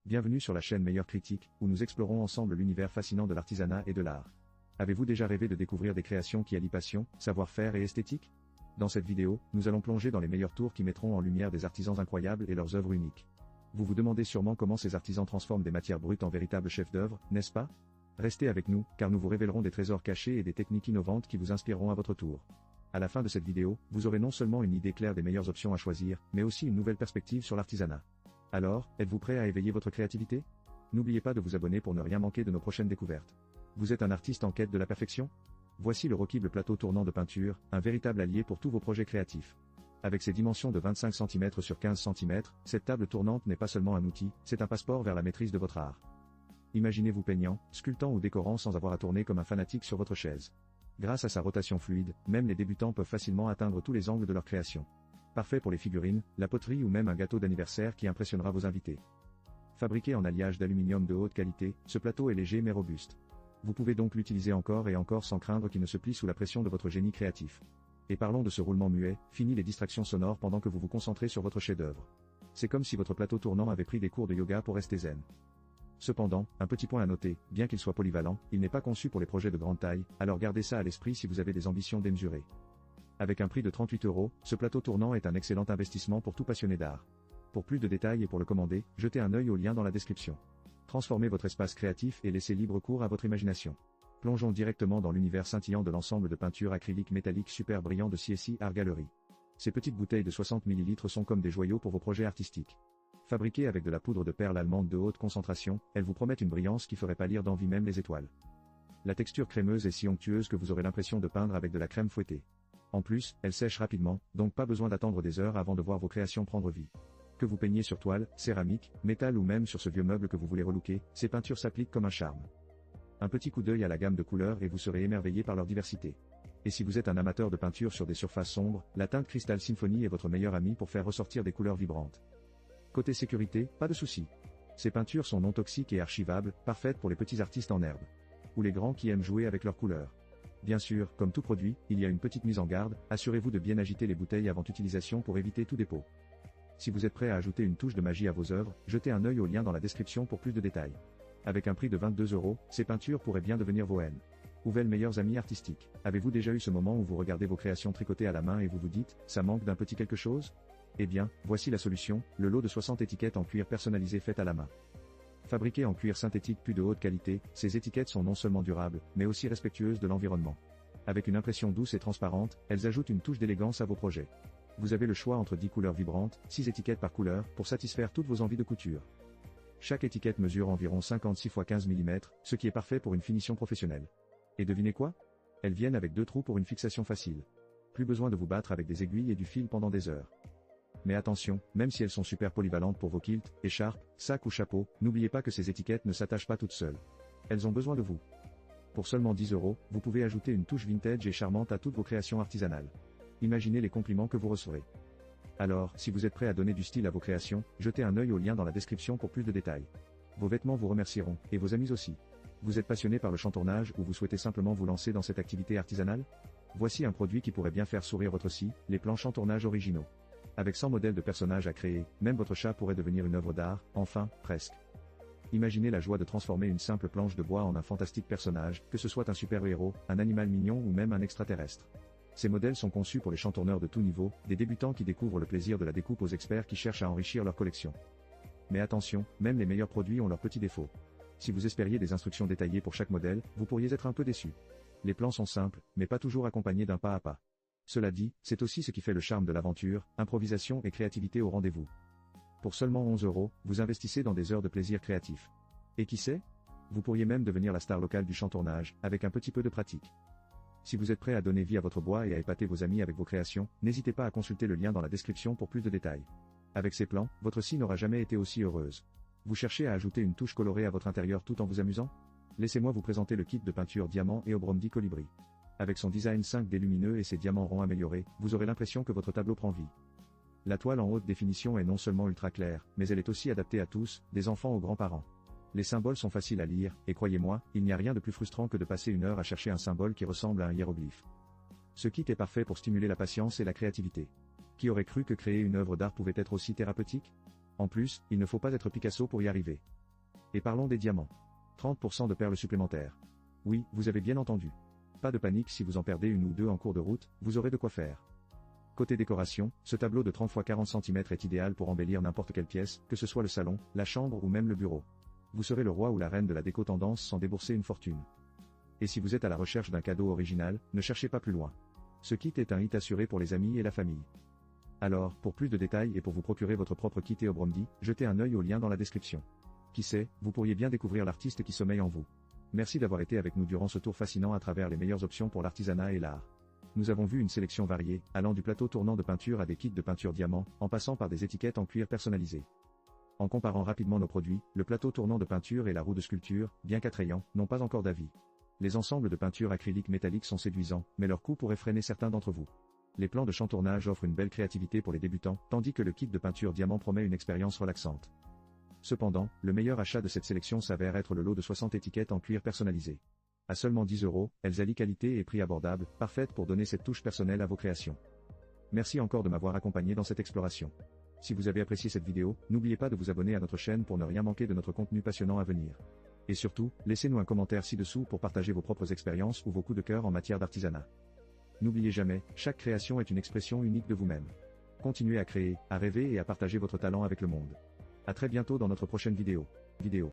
Bienvenue sur la chaîne Meilleure Critique, où nous explorons ensemble l'univers fascinant de l'artisanat et de l'art. Avez-vous déjà rêvé de découvrir des créations qui allient passion, savoir-faire et esthétique? Dans cette vidéo, nous allons plonger dans les meilleures tours qui mettront en lumière des artisans incroyables et leurs œuvres uniques. Vous vous demandez sûrement comment ces artisans transforment des matières brutes en véritables chefs-d'œuvre, n'est-ce pas? Restez avec nous, car nous vous révélerons des trésors cachés et des techniques innovantes qui vous inspireront à votre tour. À la fin de cette vidéo, vous aurez non seulement une idée claire des meilleures options à choisir, mais aussi une nouvelle perspective sur l'artisanat. Alors, êtes-vous prêt à éveiller votre créativité? N'oubliez pas de vous abonner pour ne rien manquer de nos prochaines découvertes. Vous êtes un artiste en quête de la perfection? Voici le Rockible plateau tournant de peinture, un véritable allié pour tous vos projets créatifs. Avec ses dimensions de 25 cm sur 15 cm, cette table tournante n'est pas seulement un outil, c'est un passeport vers la maîtrise de votre art. Imaginez-vous peignant, sculptant ou décorant sans avoir à tourner comme un fanatique sur votre chaise. Grâce à sa rotation fluide, même les débutants peuvent facilement atteindre tous les angles de leur création. Parfait pour les figurines, la poterie ou même un gâteau d'anniversaire qui impressionnera vos invités. Fabriqué en alliage d'aluminium de haute qualité, ce plateau est léger mais robuste. Vous pouvez donc l'utiliser encore et encore sans craindre qu'il ne se plie sous la pression de votre génie créatif. Et parlons de ce roulement muet, fini les distractions sonores pendant que vous vous concentrez sur votre chef-d'œuvre. C'est comme si votre plateau tournant avait pris des cours de yoga pour rester zen. Cependant, un petit point à noter, bien qu'il soit polyvalent, il n'est pas conçu pour les projets de grande taille, alors gardez ça à l'esprit si vous avez des ambitions démesurées. Avec un prix de 38 €, ce plateau tournant est un excellent investissement pour tout passionné d'art. Pour plus de détails et pour le commander, jetez un œil au lien dans la description. Transformez votre espace créatif et laissez libre cours à votre imagination. Plongeons directement dans l'univers scintillant de l'ensemble de peintures acryliques métalliques super brillants de CSI Art Gallery. Ces petites bouteilles de 60 ml sont comme des joyaux pour vos projets artistiques. Fabriquées avec de la poudre de perle allemande de haute concentration, elles vous promettent une brillance qui ferait pâlir d'envie même les étoiles. La texture crémeuse est si onctueuse que vous aurez l'impression de peindre avec de la crème fouettée. En plus, elles sèchent rapidement, donc pas besoin d'attendre des heures avant de voir vos créations prendre vie. Que vous peigniez sur toile, céramique, métal ou même sur ce vieux meuble que vous voulez relooker, ces peintures s'appliquent comme un charme. Un petit coup d'œil à la gamme de couleurs et vous serez émerveillé par leur diversité. Et si vous êtes un amateur de peinture sur des surfaces sombres, la teinte Crystal Symphony est votre meilleur ami pour faire ressortir des couleurs vibrantes. Côté sécurité, pas de souci. Ces peintures sont non toxiques et archivables, parfaites pour les petits artistes en herbe. Ou les grands qui aiment jouer avec leurs couleurs. Bien sûr, comme tout produit, il y a une petite mise en garde, assurez-vous de bien agiter les bouteilles avant utilisation pour éviter tout dépôt. Si vous êtes prêt à ajouter une touche de magie à vos œuvres, jetez un œil au lien dans la description pour plus de détails. Avec un prix de 22 €, ces peintures pourraient bien devenir vos haines. Ou vos meilleurs amis artistiques. Avez-vous déjà eu ce moment où vous regardez vos créations tricotées à la main et vous vous dites, ça manque d'un petit quelque chose? Eh bien, voici la solution, le lot de 60 étiquettes en cuir personnalisées faites à la main. Fabriquées en cuir synthétique puis de haute qualité, ces étiquettes sont non seulement durables, mais aussi respectueuses de l'environnement. Avec une impression douce et transparente, elles ajoutent une touche d'élégance à vos projets. Vous avez le choix entre 10 couleurs vibrantes, 6 étiquettes par couleur, pour satisfaire toutes vos envies de couture. Chaque étiquette mesure environ 56 x 15 mm, ce qui est parfait pour une finition professionnelle. Et devinez quoi? Elles viennent avec 2 trous pour une fixation facile. Plus besoin de vous battre avec des aiguilles et du fil pendant des heures. Mais attention, même si elles sont super polyvalentes pour vos kilts, écharpes, sacs ou chapeaux, n'oubliez pas que ces étiquettes ne s'attachent pas toutes seules. Elles ont besoin de vous. Pour seulement 10 €, vous pouvez ajouter une touche vintage et charmante à toutes vos créations artisanales. Imaginez les compliments que vous recevrez. Alors, si vous êtes prêt à donner du style à vos créations, jetez un œil au lien dans la description pour plus de détails. Vos vêtements vous remercieront, et vos amis aussi. Vous êtes passionné par le chantournage ou vous souhaitez simplement vous lancer dans cette activité artisanale? Voici un produit qui pourrait bien faire sourire votre scie, les plans chantournage originaux. Avec 100 modèles de personnages à créer, même votre chat pourrait devenir une œuvre d'art, enfin, presque. Imaginez la joie de transformer une simple planche de bois en un fantastique personnage, que ce soit un super-héros, un animal mignon ou même un extraterrestre. Ces modèles sont conçus pour les chantourneurs de tout niveau, des débutants qui découvrent le plaisir de la découpe aux experts qui cherchent à enrichir leur collection. Mais attention, même les meilleurs produits ont leurs petits défauts. Si vous espériez des instructions détaillées pour chaque modèle, vous pourriez être un peu déçu. Les plans sont simples, mais pas toujours accompagnés d'un pas à pas. Cela dit, c'est aussi ce qui fait le charme de l'aventure, improvisation et créativité au rendez-vous. Pour seulement 11 €, vous investissez dans des heures de plaisir créatif. Et qui sait? Vous pourriez même devenir la star locale du chantournage, avec un petit peu de pratique. Si vous êtes prêt à donner vie à votre bois et à épater vos amis avec vos créations, n'hésitez pas à consulter le lien dans la description pour plus de détails. Avec ces plans, votre scie n'aura jamais été aussi heureuse. Vous cherchez à ajouter une touche colorée à votre intérieur tout en vous amusant? Laissez-moi vous présenter le kit de peinture diamant et Obromdi Colibri. Avec son design 5D lumineux et ses diamants ronds améliorés, vous aurez l'impression que votre tableau prend vie. La toile en haute définition est non seulement ultra claire, mais elle est aussi adaptée à tous, des enfants aux grands-parents. Les symboles sont faciles à lire, et croyez-moi, il n'y a rien de plus frustrant que de passer une heure à chercher un symbole qui ressemble à un hiéroglyphe. Ce kit est parfait pour stimuler la patience et la créativité. Qui aurait cru que créer une œuvre d'art pouvait être aussi thérapeutique? En plus, il ne faut pas être Picasso pour y arriver. Et parlons des diamants. 30% de perles supplémentaires. Oui, vous avez bien entendu. Pas de panique si vous en perdez une ou deux en cours de route, vous aurez de quoi faire. Côté décoration, ce tableau de 30 x 40 cm est idéal pour embellir n'importe quelle pièce, que ce soit le salon, la chambre ou même le bureau. Vous serez le roi ou la reine de la déco tendance sans débourser une fortune. Et si vous êtes à la recherche d'un cadeau original, ne cherchez pas plus loin. Ce kit est un hit assuré pour les amis et la famille. Alors, pour plus de détails et pour vous procurer votre propre kit Eobromdi, jetez un œil au lien dans la description. Qui sait, vous pourriez bien découvrir l'artiste qui sommeille en vous. Merci d'avoir été avec nous durant ce tour fascinant à travers les meilleures options pour l'artisanat et l'art. Nous avons vu une sélection variée, allant du plateau tournant de peinture à des kits de peinture diamant, en passant par des étiquettes en cuir personnalisées. En comparant rapidement nos produits, le plateau tournant de peinture et la roue de sculpture, bien qu'attrayants, n'ont pas encore d'avis. Les ensembles de peinture acrylique métallique sont séduisants, mais leur coût pourrait freiner certains d'entre vous. Les plans de chantournage offrent une belle créativité pour les débutants, tandis que le kit de peinture diamant promet une expérience relaxante. Cependant, le meilleur achat de cette sélection s'avère être le lot de 60 étiquettes en cuir personnalisées. À seulement 10 €, elles allient qualité et prix abordable, parfaites pour donner cette touche personnelle à vos créations. Merci encore de m'avoir accompagné dans cette exploration. Si vous avez apprécié cette vidéo, n'oubliez pas de vous abonner à notre chaîne pour ne rien manquer de notre contenu passionnant à venir. Et surtout, laissez-nous un commentaire ci-dessous pour partager vos propres expériences ou vos coups de cœur en matière d'artisanat. N'oubliez jamais, chaque création est une expression unique de vous-même. Continuez à créer, à rêver et à partager votre talent avec le monde. À très bientôt dans notre prochaine vidéo.